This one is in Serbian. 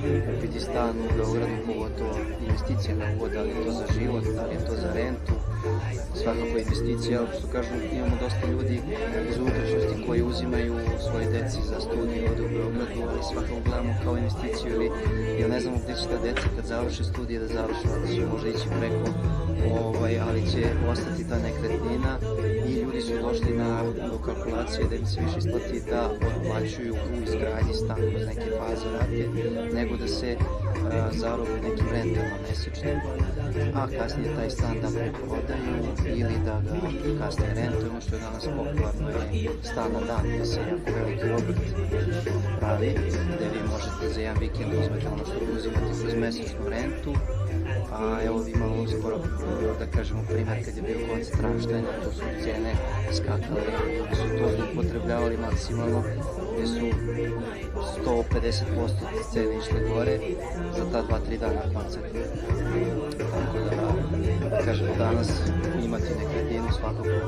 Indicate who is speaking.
Speaker 1: Kupiti stan u Beogradu, pogotovo investicija ne uvod, da li je to za život, da li je to za rentu, svakako investicija, ali što kažu, imamo dosta ljudi iz unutrašnjosti koji uzimaju svoje deci za studiju ovde u Beogradu, ali svakako gledamo kao investiciju jer ne znamo gde će ta deca kad završe studije da završe, da će možda ići preko, ali će ostati ta nekretnina i ljudi su došli do kalkulacije da im se više isplati da otplaćuju u izgradnji stan kroz neke faze rate, nego da se zarobe nekim rentama mesečnim, a kasnije taj stan da preprodaju ili da ga kasnije rentuju. Ono što je danas popularno je stan na dan, da se jako veliki obrt pravi, gde vi možete za jedan vikend uzmete ono što uzimate kroz mesečnu rentu. A evo imamo skoro, da kažemo, primer kad je bio koncert Rammsteina, tu su cene skakale, su to upotrebljavali maksimalno, gde su 150% cene išle gore za ta 2-3 dana koncerta. Tako da, kažemo, danas imati nekretninu svakako